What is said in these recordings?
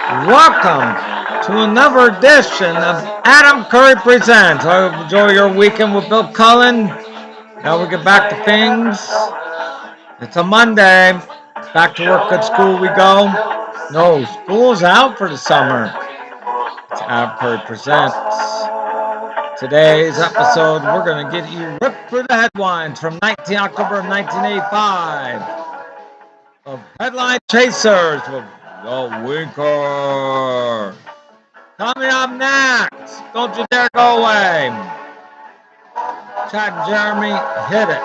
Welcome to another edition of Adam Curry Presents. I hope you enjoy your weekend with Bill Cullen. Now we get back to things. It's a Monday. Back to work at school we go. No, school's out for the summer. It's Adam Curry Presents. Today's episode, we're going to get you ripped through the headlines from October 1985 of Headline Chasers with The Winker. Coming up next, don't you dare go away. Chad and Jeremy, hit it.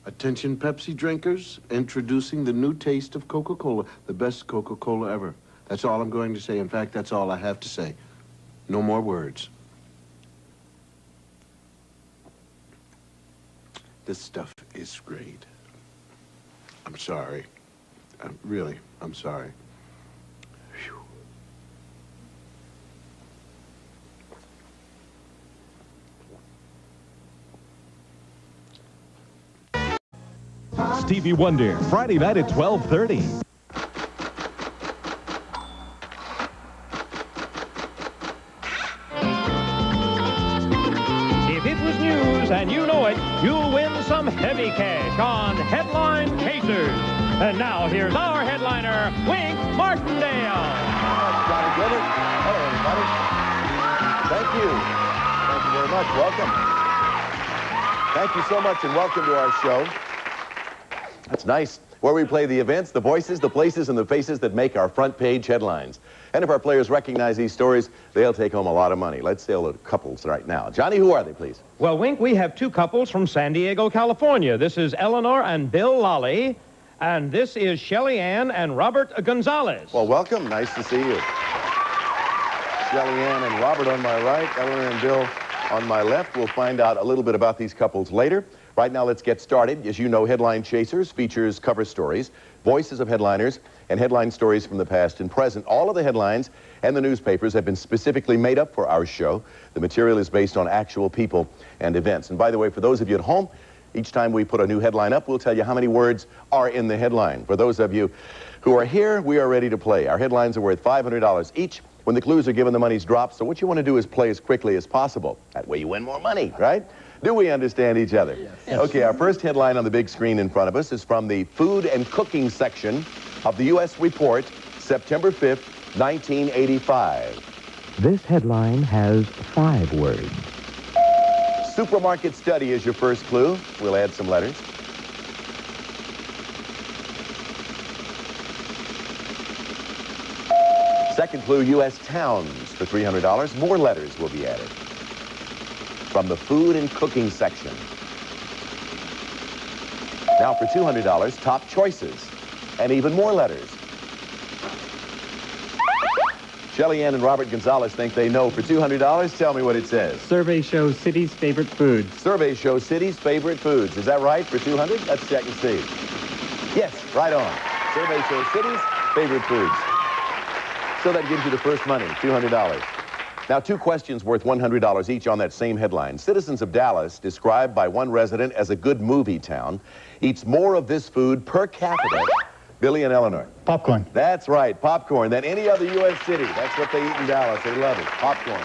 Attention Pepsi drinkers, introducing the new taste of Coca-Cola, the best Coca-Cola ever. That's all I'm going to say. In fact, that's all I have to say. No more words. This stuff is great. I'm sorry. I'm sorry. Whew. Stevie Wonder, Friday night at 12:30. If it was news and you know it, you'll win some heavy cash on Headline Chasers. And now here's our headliner, Wink Martindale. Johnny Gilbert. Hello, everybody. Thank you. Thank you very much. Welcome. Thank you so much and welcome to our show. That's nice. Where we play the events, the voices, the places, and the faces that make our front page headlines. And if our players recognize these stories, they'll take home a lot of money. Let's say the couples right now. Johnny, who are they, please? Well, Wink, we have two couples from San Diego, California. This is Eleanor and Bill Lally, and this is Shelly Ann and Robert Gonzalez. Well, welcome. Nice to see you. Shelly Ann and Robert on my right, Eleanor and Bill on my left. We'll find out a little bit about these couples later. Right now, let's get started. As you know, Headline Chasers features cover stories, voices of headliners, and headline stories from the past and present. All of the headlines and the newspapers have been specifically made up for our show. The material is based on actual people and events. And by the way, for those of you at home, each time we put a new headline up, we'll tell you how many words are in the headline. For those of you who are here, we are ready to play. Our headlines are worth $500 each. When the clues are given, the money's dropped. So what you want to do is play as quickly as possible. That way you win more money, right? Do we understand each other? Yes. Okay, our first headline on the big screen in front of us is from the Food and Cooking section of the U.S. Report, September 5th, 1985. This headline has 5 words. Supermarket study is your first clue. We'll add some letters. Second clue, U.S. towns for $300. More letters will be added. From the Food and Cooking section. Now for $200, top choices. And even more letters. Shelly Ann and Robert Gonzalez think they know. For $200, tell me what it says. Survey shows city's favorite foods. Survey shows city's favorite foods. Is that right? For $200? Let's check and see. Yes, right on. Survey shows city's favorite foods. So that gives you the first money, $200. Now, 2 questions worth $100 each on that same headline. Citizens of Dallas, described by one resident as a good movie town, eats more of this food per capita. Billy and Eleanor. Popcorn. That's right, popcorn, than any other U.S. city. That's what they eat in Dallas. They love it, popcorn.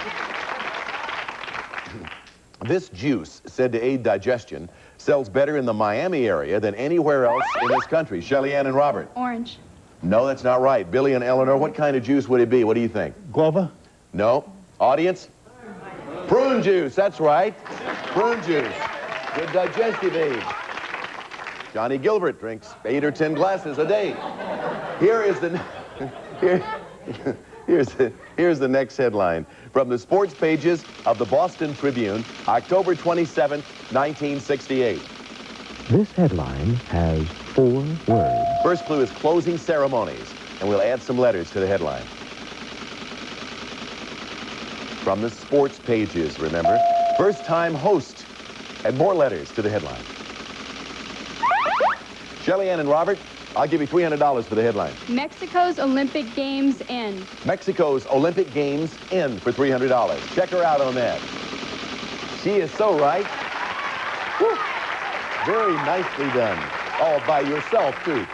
This juice, said to aid digestion, sells better in the Miami area than anywhere else in this country. Shelly Ann and Robert. Orange. No, that's not right. Billy and Eleanor, what kind of juice would it be? What do you think? Guava. No. Audience? Prune juice, that's right. Prune juice. Good digestive aid. Johnny Gilbert drinks 8 or 10 glasses a day. Here's the next headline from the sports pages of the Boston Tribune, October 27th, 1968. This headline has 4 words. First clue is closing ceremonies, and we'll add some letters to the headline. From the sports pages, remember. First-time host, and more letters to the headline. Shelly Ann and Robert, I'll give you $300 for the headline. Mexico's Olympic Games end. Mexico's Olympic Games end for $300. Check her out on that. She is so right. Woo. Very nicely done. All by yourself, too.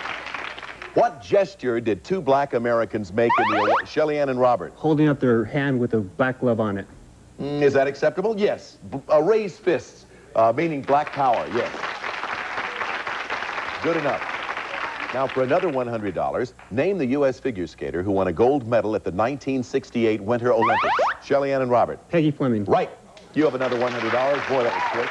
What gesture did two black Americans make in the Shelly Ann and Robert? Holding up their hand with a black glove on it. Is that acceptable? Yes. Raised fists, meaning black power, yes. Good enough. Now, for another $100, name the U.S. figure skater who won a gold medal at the 1968 Winter Olympics. Shelly Ann and Robert. Peggy Fleming. Right. You have another $100. Boy, that was quick.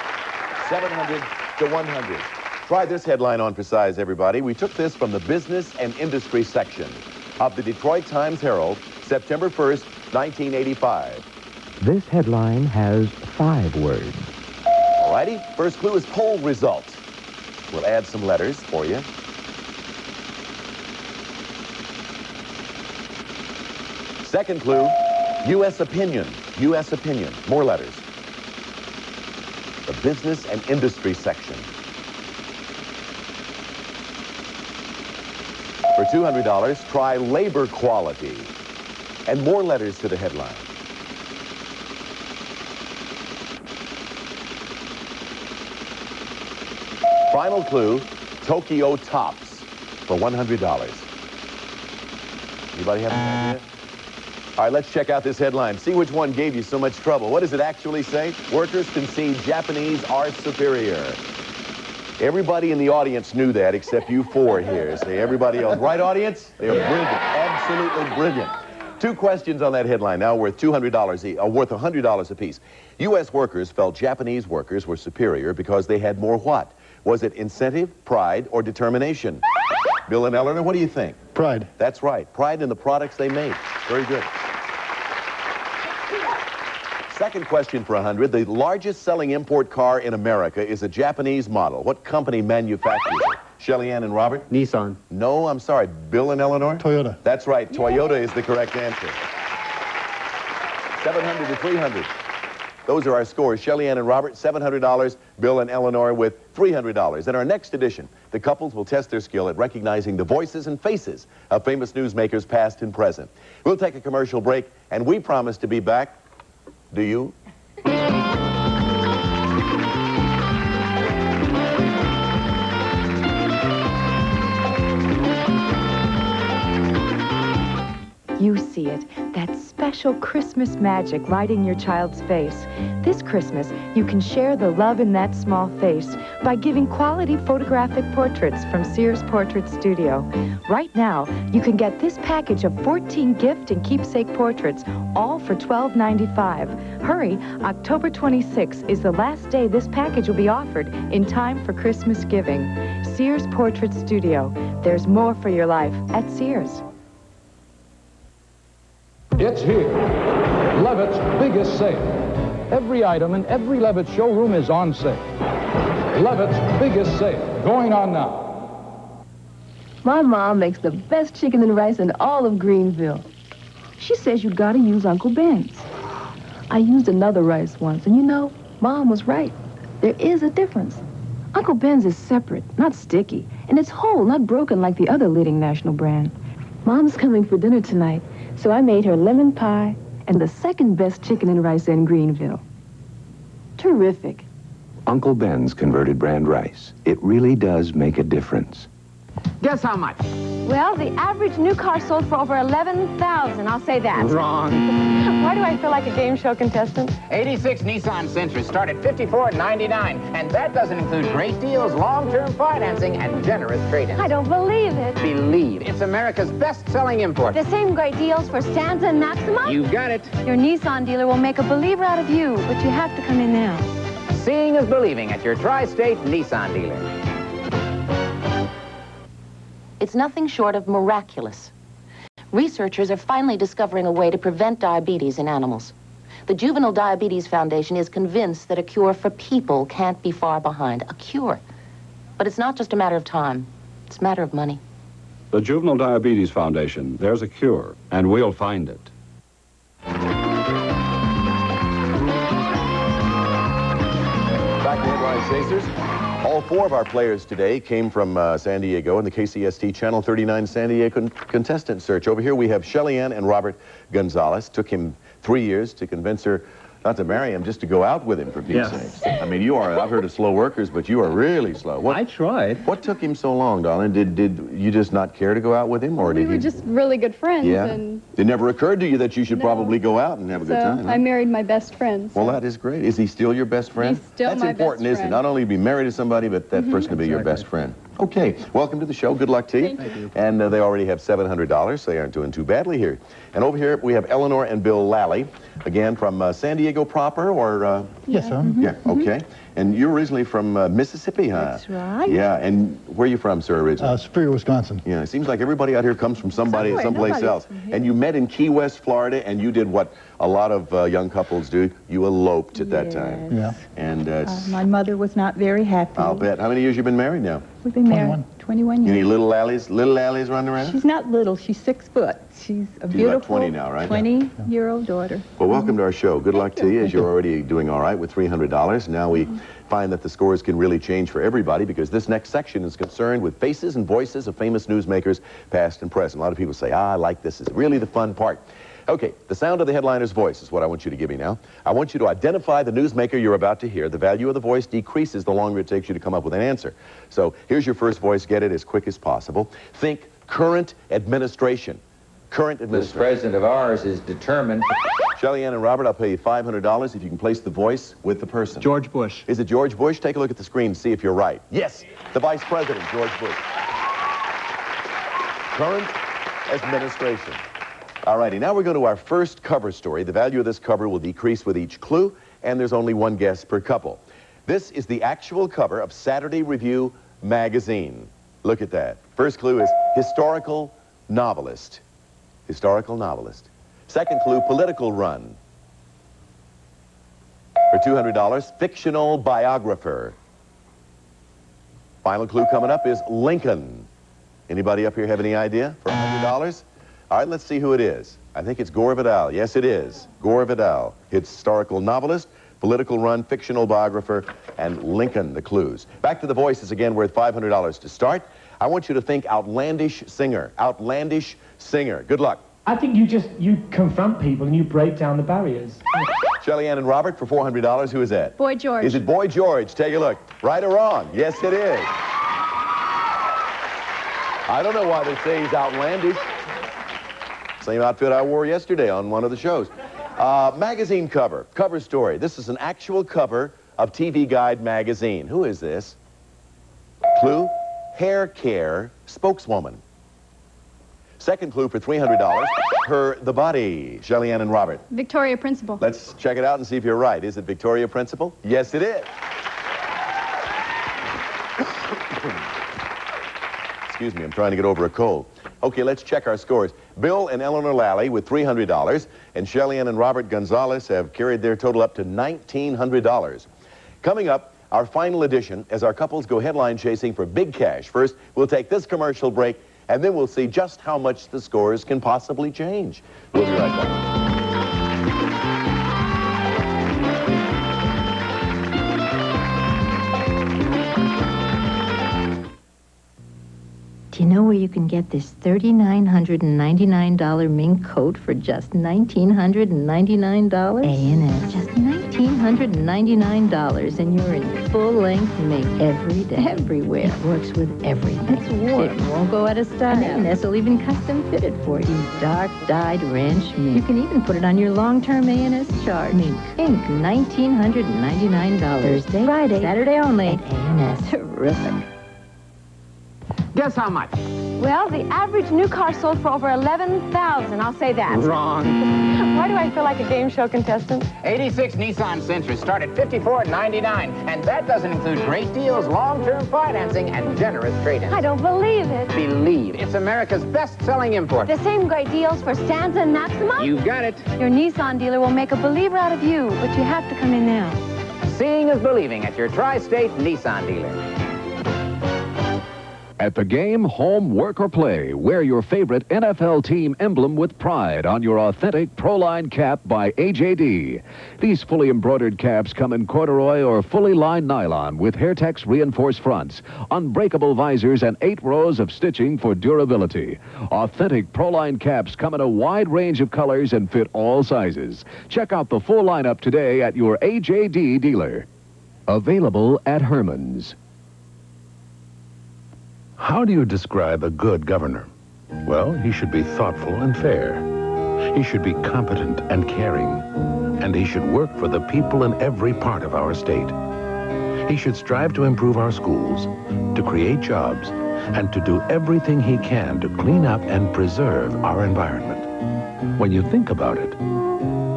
700 to 100. Try this headline on for size, everybody. We took this from the business and industry section of the Detroit Times-Herald, September 1st, 1985. This headline has 5 words. All righty. First clue is poll results. We'll add some letters for you. Second clue, U.S. opinion. U.S. opinion. More letters. The business and industry section. For $200, try labor quality. And more letters to the headline. Final clue, Tokyo Tops for $100. Anybody have an idea? All right, let's check out this headline. See which one gave you so much trouble. What does it actually say? Workers concede Japanese are superior. Everybody in the audience knew that except you 4 here. See, everybody else. Right, audience? They are brilliant. Absolutely brilliant. 2 questions on that headline, now worth $200 worth $100 apiece. U.S. workers felt Japanese workers were superior because they had more what? Was it incentive, pride, or determination? Bill and Eleanor, what do you think? Pride. That's right. Pride in the products they made. Very good. Second question for 100. The largest selling import car in America is a Japanese model. What company manufactures it? Shelly Ann and Robert? Nissan. No, I'm sorry. Bill and Eleanor? Toyota. That's right. Toyota is the correct answer. 700 to 300. Those are our scores. Shelly Ann and Robert, $700. Bill and Eleanor with $300. In our next edition, the couples will test their skill at recognizing the voices and faces of famous newsmakers past and present. We'll take a commercial break, and we promise to be back. Do you? You see it, that special Christmas magic right in your child's face. This Christmas, you can share the love in that small face by giving quality photographic portraits from Sears Portrait Studio. Right now, you can get this package of 14 gift and keepsake portraits, all for $12.95. Hurry, October 26th is the last day this package will be offered in time for Christmas giving. Sears Portrait Studio. There's more for your life at Sears. It's here, Levitt's biggest sale. Every item in every Levitt showroom is on sale. Levitt's biggest sale, going on now. My mom makes the best chicken and rice in all of Greenville. She says you gotta use Uncle Ben's. I used another rice once, and you know, Mom was right. There is a difference. Uncle Ben's is separate, not sticky, and it's whole, not broken like the other leading national brand. Mom's coming for dinner tonight, so I made her lemon pie and the second best chicken and rice in Greenville. Terrific. Uncle Ben's converted brand rice. It really does make a difference. Guess how much? Well, the average new car sold for over $11,000. I'll say that. Wrong. Why do I feel like a game show contestant? 86 Nissan Sentras start at $54.99, and that doesn't include great deals, long-term financing, and generous trade-ins. I don't believe it. Believe. It's America's best-selling import. The same great deals for Stanza and Maxima? You got it. Your Nissan dealer will make a believer out of you, but you have to come in now. Seeing is believing at your tri-state Nissan dealer. It's nothing short of miraculous. Researchers are finally discovering a way to prevent diabetes in animals. The Juvenile Diabetes Foundation is convinced that a cure for people can't be far behind. A cure. But it's not just a matter of time. It's a matter of money. The Juvenile Diabetes Foundation, there's a cure, and we'll find it. Back to Headline Chasers. All four of our players today came from San Diego in the KCST Channel 39 San Diego contestant search. Over here we have Shelly Ann and Robert Gonzalez. Took him 3 years to convince her not to marry him, just to go out with him, for Pete's sake. I mean, you are, I've heard of slow workers, but you are really slow. I tried. What took him so long, darling? Did you just not care to go out with him, or We did were he? just really good friends. Yeah. And It never occurred to you that you should probably go out and have a good so time, huh? I married my best friend. Well, that is great. Is he still your best friend? He's still That's my important, best isn't it? friend. Not only to be married to somebody, but that person to be your best friend. Okay, welcome to the show. Good luck to you. Thank you. And they already have $700. They aren't doing too badly here. And over here we have Eleanor and Bill Lally, again from San Diego proper, or? Yes, sir. Yeah, okay. And you're originally from Mississippi, huh? That's right. Yeah, and where are you from, sir, originally? Superior, Wisconsin. Yeah, it seems like everybody out here comes from someplace nobody's else. from here. And you met in Key West, Florida, and you did what a lot of young couples do. You eloped at that time. Yeah. And My mother was not very happy. I'll bet. How many years you been married now? We've been married 21 years. Any little Lallies running around? She's not little. She's 6 foot. She's a She's beautiful about 20 now, right? 20-year-old daughter. Well, welcome to our show. Good luck to you, as you're already doing all right with $300. Now we find that the scores can really change for everybody, because this next section is concerned with faces and voices of famous newsmakers, past and present. A lot of people say, I like this. It's really the fun part. Okay, the sound of the headliner's voice is what I want you to give me now. I want you to identify the newsmaker you're about to hear. The value of the voice decreases the longer it takes you to come up with an answer. So here's your first voice. Get it as quick as possible. Think current administration. Current administration. This president of ours is determined. Shelly Ann and Robert, I'll pay you $500 if you can place the voice with the person. George Bush. Is it George Bush? Take a look at the screen and see if you're right. Yes, the vice president, George Bush. Current administration. All righty, now we're going to our first cover story. The value of this cover will decrease with each clue, and there's only one guess per couple. This is the actual cover of Saturday Review magazine. Look at that. First clue is historical novelist. Historical novelist. Second clue, political run. For $200, fictional biographer. Final clue coming up is Lincoln. Anybody up here have any idea for $100? All right, let's see who it is. I think it's Gore Vidal. Yes, it is. Gore Vidal. Historical novelist, political run, fictional biographer, and Lincoln, the clues. Back to the voices again, worth $500 to start. I want you to think outlandish singer. Outlandish singer. Good luck. I think you confront people and you break down the barriers. Shelly Ann and Robert for $400. Who is that? Boy George. Is it Boy George? Take a look. Right or wrong? Yes, it is. I don't know why they say he's outlandish. Same outfit I wore yesterday on one of the shows. Magazine cover. Cover story. This is an actual cover of TV Guide magazine. Who is this? Clue, hair care spokeswoman. Second clue for $300, her the body. Shelly Ann and Robert. Victoria Principal. Let's check it out and see if you're right. Is it Victoria Principal? Yes, it is. Excuse me, I'm trying to get over a cold. Okay, let's check our scores. Bill and Eleanor Lally with $300, and Shelly Ann and Robert Gonzalez have carried their total up to $1,900. Coming up, our final edition as our couples go headline chasing for big cash. First, we'll take this commercial break, and then we'll see just how much the scores can possibly change. We'll be right back. Do you know where you can get this $3,999 mink coat for just $1,999? A&S. Just $1,999, and you're in full-length mink every day. Everywhere. It works with everything. It's warm. It won't go out of style. And A&S will even custom fit it for you. Dark-dyed ranch mink. You can even put it on your long-term A&S chart. Mink. Ink, $1,999. Thursday, Friday, Saturday only. At A&S. Terrific. Guess how much? Well, the average new car sold for over 11,000. I'll say that. Wrong. Why do I feel like a game show contestant? 86 Nissan Sentras start at $54.99, and that doesn't include great deals, long-term financing, and generous trade-ins. I don't believe it. Believe. It's America's best-selling import. The same great deals for Stanza and Maxima? You got it. Your Nissan dealer will make a believer out of you, but you have to come in now. Seeing is believing at your tri-state Nissan dealer. At the game, home, work, or play, wear your favorite NFL team emblem with pride on your authentic Proline cap by AJD. These fully embroidered caps come in corduroy or fully lined nylon with Hairtex reinforced fronts, unbreakable visors, and 8 rows of stitching for durability. Authentic Proline caps come in a wide range of colors and fit all sizes. Check out the full lineup today at your AJD dealer. Available at Herman's. How do you describe a good governor? Well, he should be thoughtful and fair. He should be competent and caring. And he should work for the people in every part of our state. He should strive to improve our schools, to create jobs, and to do everything he can to clean up and preserve our environment. When you think about it,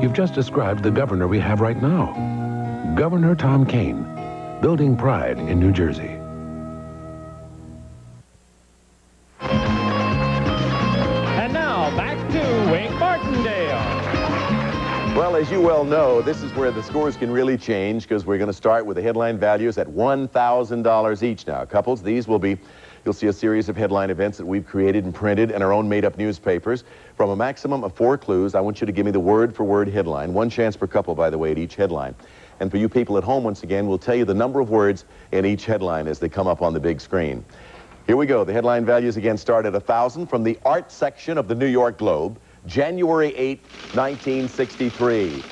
you've just described the governor we have right now. Governor Tom Kean, building pride in New Jersey. Back to Wink Martindale. Well, as you well know, this is where the scores can really change because we're going to start with the headline values at $1,000 each now. Couples, these will be, you'll see a series of headline events that we've created and printed in our own made-up newspapers. From a maximum of 4 clues, I want you to give me the word-for-word headline. 1 chance per couple, by the way, at each headline. And for you people at home, once again, we'll tell you the number of words in each headline as they come up on the big screen. Here we go. The headline values again start at 1,000 from the art section of the New York Globe, January 8, 1963.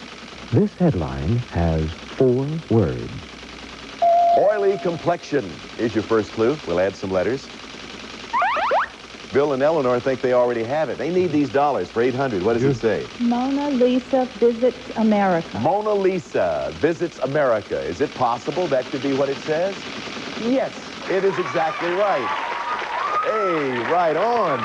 This headline has 4 words. Oily complexion is your first clue. We'll add some letters. Bill and Eleanor think they already have it. They need these dollars for 800. What does it say? Mona Lisa visits America. Mona Lisa visits America. Is it possible that could be what it says? Yes, it is exactly right. Hey, right on.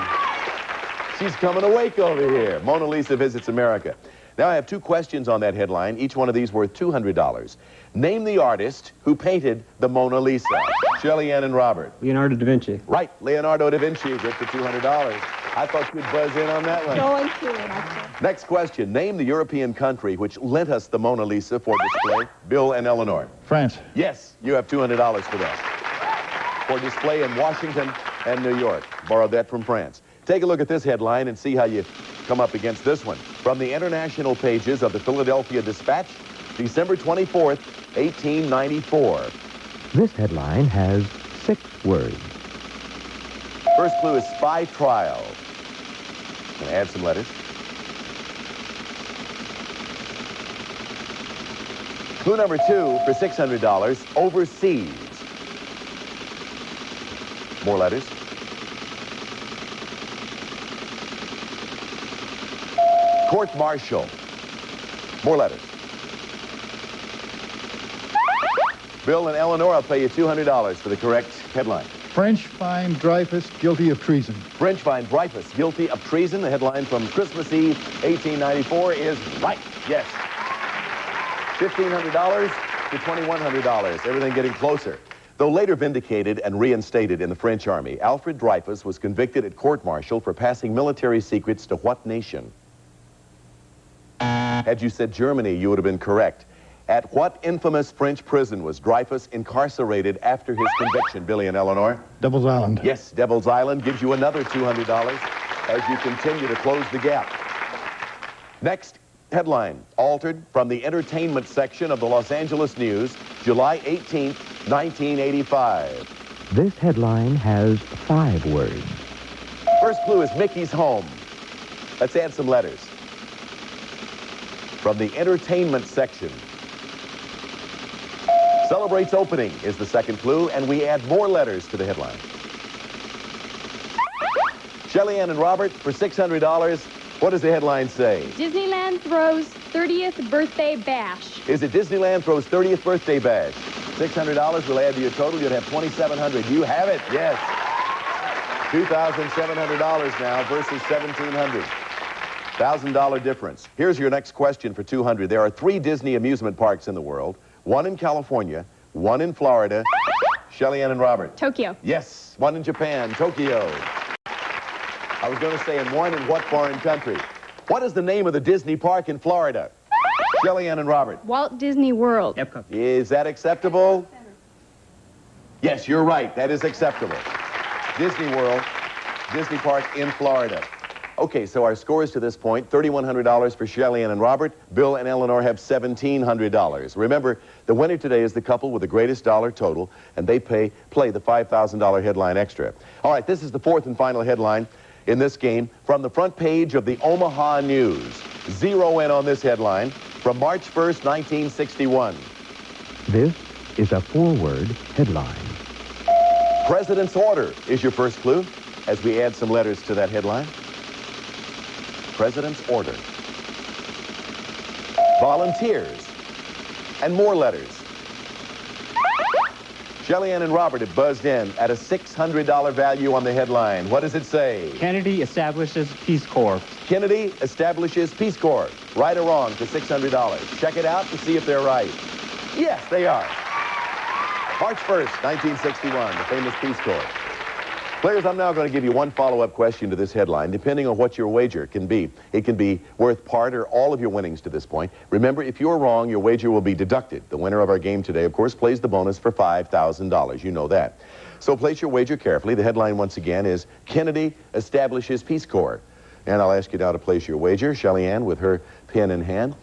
She's coming awake over here. Mona Lisa visits America. Now I have 2 questions on that headline, each one of these worth $200. Name the artist who painted the Mona Lisa. Shelley Ann and Robert. Leonardo da Vinci. Right, Leonardo da Vinci, good for $200. I thought you'd buzz in on that one. Going to. Next question, name the European country which lent us the Mona Lisa for display. Bill and Eleanor. France. Yes, you have $200 for that. For display in Washington and New York. Borrowed that from France. Take a look at this headline and see how you come up against this one. From the international pages of the Philadelphia Dispatch, December 24th, 1894. This headline has 6 words. First clue is spy trial. Gonna add some letters. Clue number 2 for $600, overseas. More letters. Court-martial. More letters. Bill and Eleanor, I'll pay you $200 for the correct headline. French find Dreyfus guilty of treason. French find Dreyfus guilty of treason. The headline from Christmas Eve, 1894 is right. Yes. $1,500 to $2,100. Everything getting closer. Though later vindicated and reinstated in the French army, Alfred Dreyfus was convicted at court-martial for passing military secrets to what nation? Had you said Germany, you would have been correct. At what infamous French prison was Dreyfus incarcerated after his conviction, Billy and Eleanor? Devil's Island. Yes, Devil's Island gives you another $200 as you continue to close the gap. Next headline, altered from the entertainment section of the Los Angeles News, July 18th, 1985. This headline has 5 words. First clue is Mickey's home. Let's add some letters. From the entertainment section. Celebrates opening is the second clue, and we add more letters to the headline. Shelley Ann and Robert, for $600, what does the headline say? Disneyland throws 30th birthday bash. Is it Disneyland throws 30th birthday bash? $600 will add to your total. You'd have $2,700. You have it, yes. $2,700 now versus $1,700. $1,000 difference. Here's your next question for $200. There are 3 Disney amusement parks in the world. 1 in California, 1 in Florida. Shelley Ann and Robert. Tokyo. Yes, 1 in Japan, Tokyo. I was going to say in 1 in what foreign country? What is the name of the Disney park in Florida? Shelley Ann and Robert. Walt Disney World. Is that acceptable? Yes, you're right. That is acceptable. Disney World, Disney Park in Florida. Okay, so our scores to this point, $3,100 for Shelly Ann and Robert. Bill and Eleanor have $1,700. Remember, the winner today is the couple with the greatest dollar total, and they play the $5,000 headline extra. All right, this is the fourth and final headline in this game from the front page of the Omaha News. Zero in on this headline from March 1st, 1961. This is a four-word headline. President's order is your first clue as we add some letters to that headline. President's order. Volunteers. And more letters. Shelly Ann and Robert have buzzed in at a $600 value on the headline. What does it say? Kennedy establishes Peace Corps. Kennedy establishes Peace Corps. Right or wrong for $600. Check it out to see if they're right. Yes, they are. March 1st, 1961, the famous Peace Corps. Players, I'm now going to give you one follow-up question to this headline, depending on what your wager can be. It can be worth part or all of your winnings to this point. Remember, if you're wrong, your wager will be deducted. The winner of our game today, of course, plays the bonus for $5,000. You know that. So place your wager carefully. The headline, once again, is Kennedy establishes Peace Corps. And I'll ask you now to place your wager. Shelly Ann, with her pen in hand,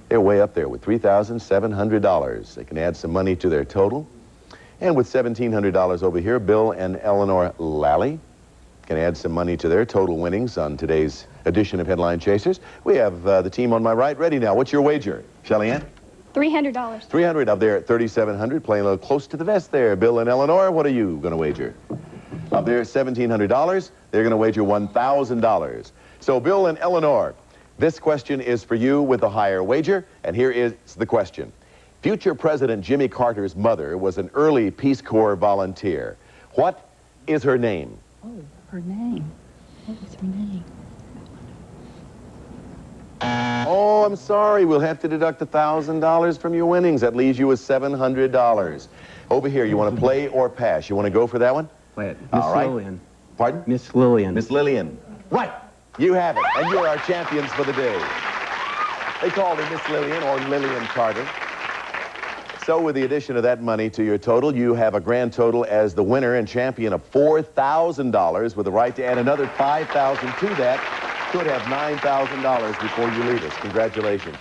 they're way up there with $3,700. They can add some money to their total. And with $1,700 over here, Bill and Eleanor Lally can add some money to their total winnings on today's edition of Headline Chasers. We have the team on my right ready now. What's your wager, Shelly Ann? $300. $300 up there at $3,700, playing a little close to the vest there. Bill and Eleanor, what are you going to wager? Up there at $1,700, they're going to wager $1,000. So Bill and Eleanor, this question is for you with a higher wager, and here is the question. Future President Jimmy Carter's mother was an early Peace Corps volunteer. What is her name? Oh, her name. What is her name? Oh, I'm sorry. We'll have to deduct $1,000 from your winnings. That leaves you with $700. Over here, you want to play or pass? You want to go for that one? Play it. Miss Lillian. Pardon? Miss Lillian. Miss Lillian. Right. You have it. And you're our champions for the day. They called her Miss Lillian or Lillian Carter. So with the addition of that money to your total, you have a grand total as the winner and champion of $4,000 with the right to add another $5,000 to that. Could have $9,000 before you leave us. Congratulations.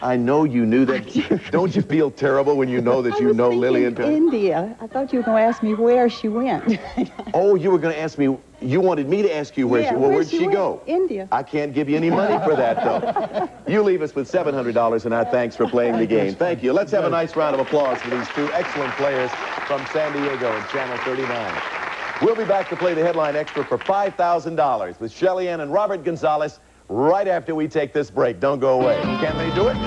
I know you knew that. Don't you feel terrible when you know that you know Lillian Carter? India. I thought you were going to ask me where she went. Oh, you were going to ask me. You wanted me to ask you where she. Well, where'd she go? India. I can't give you any money for that, though. You leave us with $700, and our thanks for playing the game. Thank you. Let's have a nice round of applause for these two excellent players from San Diego and Channel 39. We'll be back to play the headline extra for $5,000 with Shelly Ann and Robert Gonzalez right after we take this break. Don't go away. Can they do it?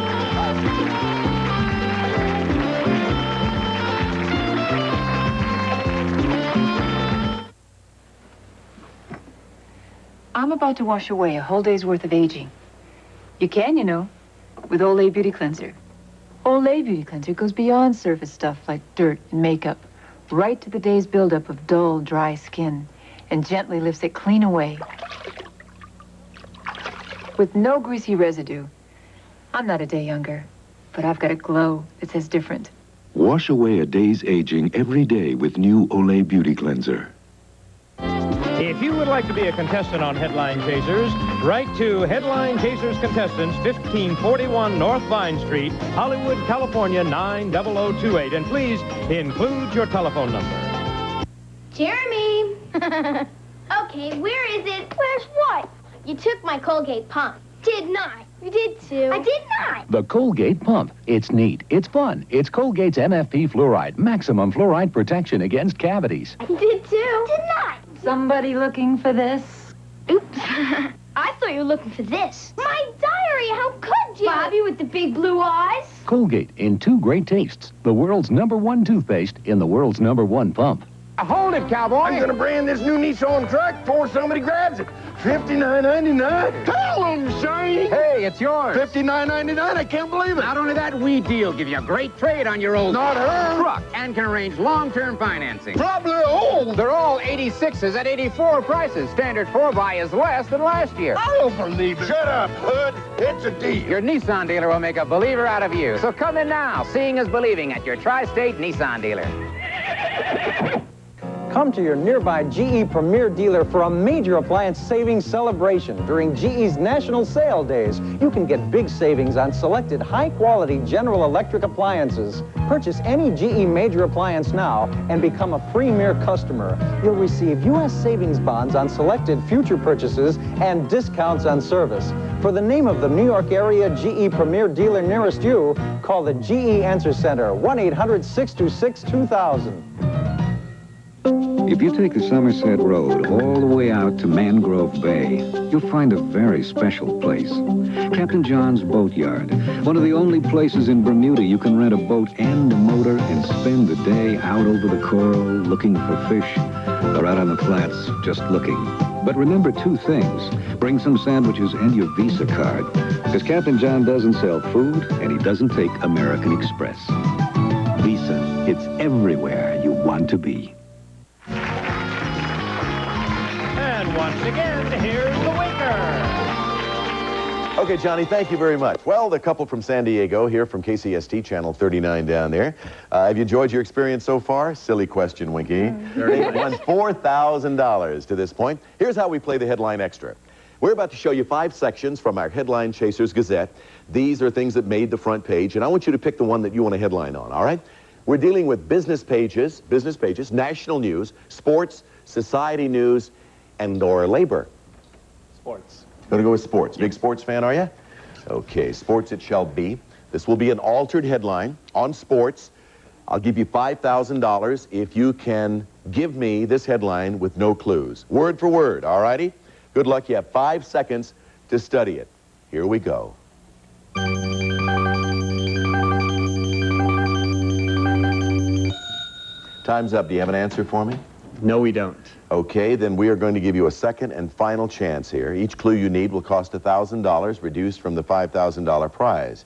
I'm about to wash away a whole day's worth of aging. You can, you know, with Olay Beauty Cleanser. Olay Beauty Cleanser goes beyond surface stuff like dirt and makeup, right to the day's buildup of dull, dry skin, and gently lifts it clean away. With no greasy residue. I'm not a day younger, but I've got a glow that says different. Wash away a day's aging every day with new Olay Beauty Cleanser. If you would like to be a contestant on Headline Chasers, write to Headline Chasers Contestants, 1541 North Vine Street, Hollywood, California, 90028. And please include your telephone number. Jeremy! Okay, where is it? Where's what? You took my Colgate pump. Did not. You did too. I did not. The Colgate Pump. It's neat. It's fun. It's Colgate's MFP fluoride. Maximum fluoride protection against cavities. I did too. Did not. Somebody looking for this? Oops. I thought you were looking for this. My diary, how could you? Bobby with the big blue eyes. Colgate in two great tastes. The world's #1 toothpaste in the world's #1 pump. Hold it, cowboy. I'm going to brand this new Nissan truck before somebody grabs it. $59.99. Tell them, Shane. Hey, it's yours. $59.99. I can't believe it. Not only that, We Deal give you a great trade on your old Not her. truck and can arrange long-term financing. Probably old. They're all 86s at 84 prices. Standard 4x is less than last year. I don't believe it. Shut up, Hood. It's a deal. Your Nissan dealer will make a believer out of you. So come in now. Seeing is believing at your tri-state Nissan dealer. Come to your nearby GE Premier dealer for a major appliance savings celebration during GE's National Sale Days. You can get big savings on selected high-quality General Electric appliances. Purchase any GE major appliance now and become a Premier customer. You'll receive U.S. savings bonds on selected future purchases and discounts on service. For the name of the New York area GE Premier dealer nearest you, call the GE Answer Center, 1-800-626-2000. If you take the Somerset Road all the way out to Mangrove Bay, you'll find a very special place. Captain John's Boatyard, one of the only places in Bermuda you can rent a boat and a motor and spend the day out over the coral looking for fish, or out on the flats just looking. But remember two things. Bring some sandwiches and your Visa card, because Captain John doesn't sell food and he doesn't take American Express. Visa, it's everywhere you want to be. And once again, here's the Waker. Okay, Johnny, thank you very much. Well, the couple from San Diego here from KCST, Channel 39 down there. Have you enjoyed your experience so far? Silly question, Winky. They've won $4,000 to this point. Here's how we play the Headline Extra. We're about to show you 5 sections from our Headline Chasers Gazette. These are things that made the front page, and I want you to pick the one that you want a headline on, all right? We're dealing with business pages, national news, sports, society news, and/or labor. Sports. Gonna go with sports. Big sports fan, are you? Okay, sports it shall be. This will be an altered headline on sports. I'll give you $5,000 if you can give me this headline with no clues. Word for word, all righty? Good luck. You have 5 seconds to study it. Here we go. Time's up. Do you have an answer for me? No, we don't. Okay, then we are going to give you a second and final chance here. Each clue you need will cost $1,000, reduced from the $5,000 prize.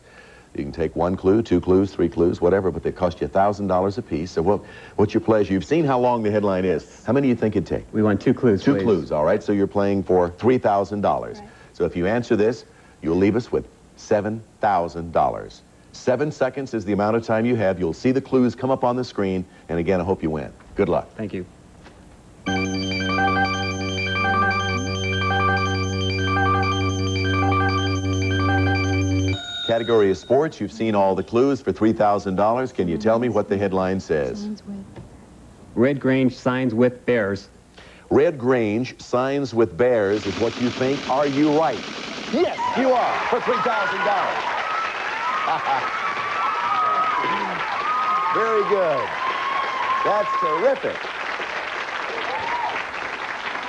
You can take 1 clue, 2 clues, 3 clues, whatever, but they cost you $1,000 apiece. So what's your pleasure? You've seen how long the headline is. How many do you think it'd take? We want 2 clues, 2 please. clues, all right? So you're playing for $3,000. Right. So if you answer this, you'll leave us with $7,000. 7 seconds is the amount of time you have. You'll see the clues come up on the screen. And again, I hope you win. Good luck. Thank you. Category is sports. You've seen all the clues for $3,000. Can you tell me what the headline says? Red Grange signs with Bears. Red Grange signs with Bears is what you think. Are you right? Yes, you are, for $3,000. Very good. That's terrific.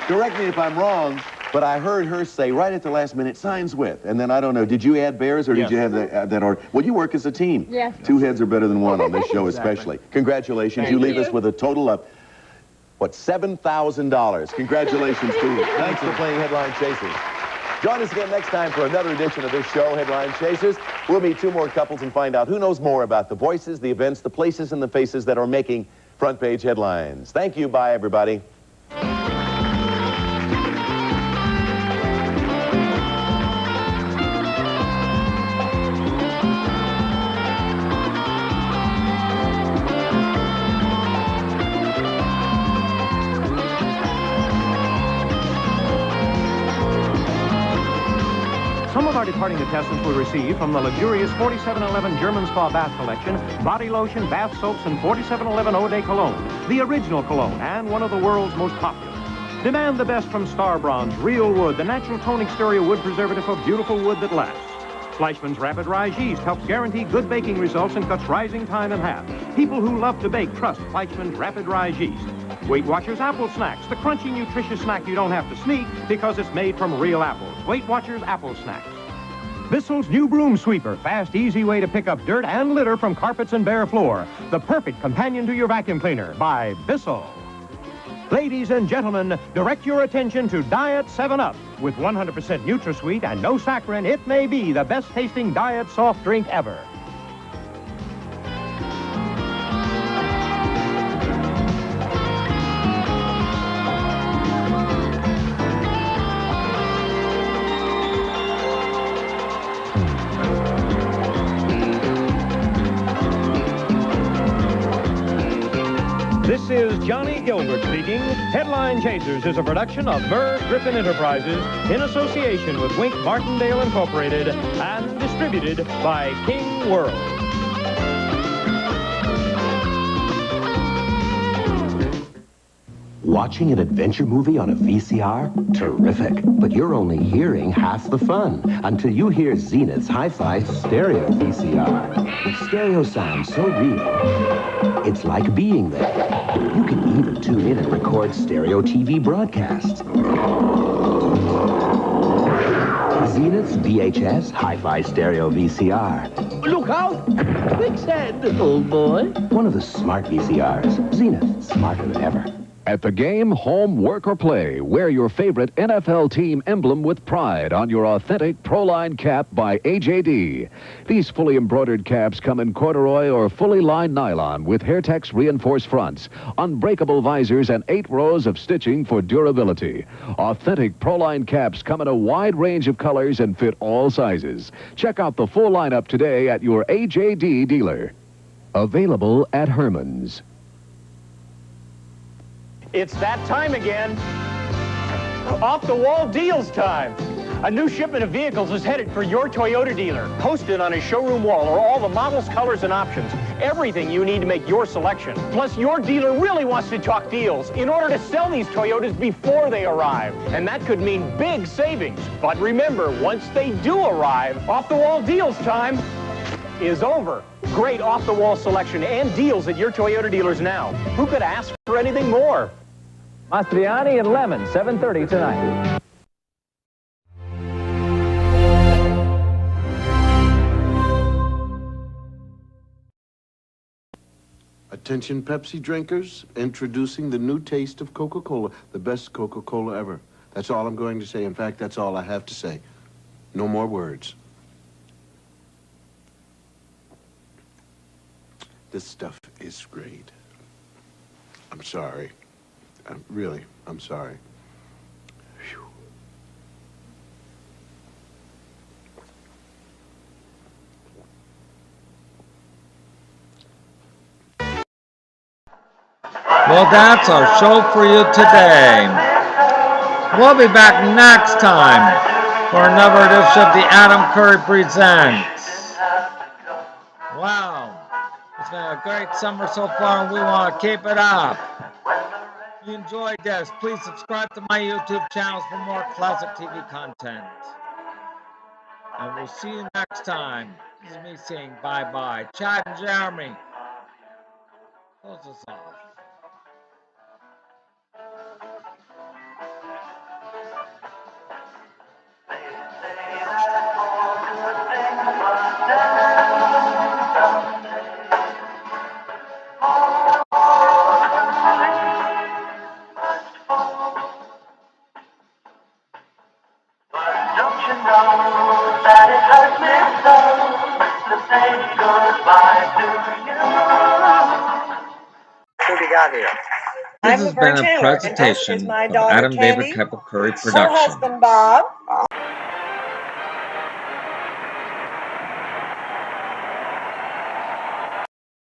Correct me if I'm wrong, but I heard her say right at the last minute, signs with. And then, I don't know, did you add Bears or did you have that order? Well, you work as a team. Yes. 2 heads are better than 1 on this show especially. Congratulations. You leave us with a total of, what, $7,000. Congratulations to you. Thanks for playing Headline Chasers. Join us again next time for another edition of this show, Headline Chasers. We'll meet 2 more couples and find out who knows more about the voices, the events, the places, and the faces that are making front page headlines. Thank you. Bye, everybody. Some of our departing contestants will receive from the luxurious 4711 German Spa Bath Collection body lotion, bath soaps, and 4711 Eau de Cologne, the original cologne and one of the world's most popular. Demand the best from Star Bronze, real wood, the natural tone exterior wood preservative for beautiful wood that lasts. Fleischmann's Rapid Rise Yeast helps guarantee good baking results and cuts rising time in half. People who love to bake trust Fleischmann's Rapid Rise Yeast. Weight Watchers Apple Snacks, the crunchy, nutritious snack you don't have to sneak because it's made from real apples. Weight Watchers Apple Snacks. Bissell's new broom sweeper, fast, easy way to pick up dirt and litter from carpets and bare floor. The perfect companion to your vacuum cleaner by Bissell. Ladies and gentlemen, direct your attention to Diet 7-Up. With 100% NutraSweet and no saccharin, it may be the best tasting diet soft drink ever. This This is Johnny Gilbert speaking. Headline Chasers is a production of Merv Griffin Enterprises in association with Wink Martindale Incorporated and distributed by King World. Watching an adventure movie on a VCR? Terrific. But you're only hearing half the fun until you hear Zenith's Hi-Fi Stereo VCR. With stereo sound so real, it's like being there. You can even tune in and record stereo TV broadcasts. Zenith's VHS Hi-Fi Stereo VCR. Look out! Quicksand, old boy. One of the smart VCRs. Zenith, smarter than ever. At the game, home, work, or play, wear your favorite NFL team emblem with pride on your authentic Proline cap by AJD. These fully embroidered caps come in corduroy or fully lined nylon with Hairtex reinforced fronts, unbreakable visors, and 8 rows of stitching for durability. Authentic Proline caps come in a wide range of colors and fit all sizes. Check out the full lineup today at your AJD dealer. Available at Herman's. It's that time again. Off-the-wall deals time. A new shipment of vehicles is headed for your Toyota dealer. Posted on his showroom wall are all the models, colors, and options. Everything you need to make your selection. Plus, your dealer really wants to talk deals in order to sell these Toyotas before they arrive. And that could mean big savings. But remember, once they do arrive, off-the-wall deals time is over. Great off-the-wall selection and deals at your Toyota dealers now. Who could ask for anything more? Mastriani and Lemon, 7:30 tonight. Attention Pepsi drinkers, introducing the new taste of Coca-Cola, the best Coca-Cola ever. That's all I'm going to say. In fact, that's all I have to say. No more words. This stuff is great. I'm sorry. Really, I'm sorry. Whew. Well, that's our show for you today. We'll be back next time for another edition of the Adam Curry Presents. Wow. It's been a great summer so far, and we want to keep it up. If you enjoyed this, please subscribe to my YouTube channels for more classic TV content. And we'll see you next time. This is me saying bye-bye. Chad and Jeremy, close us off. This has been a presentation of Adam David Keppel Curry Production. Husband Bob.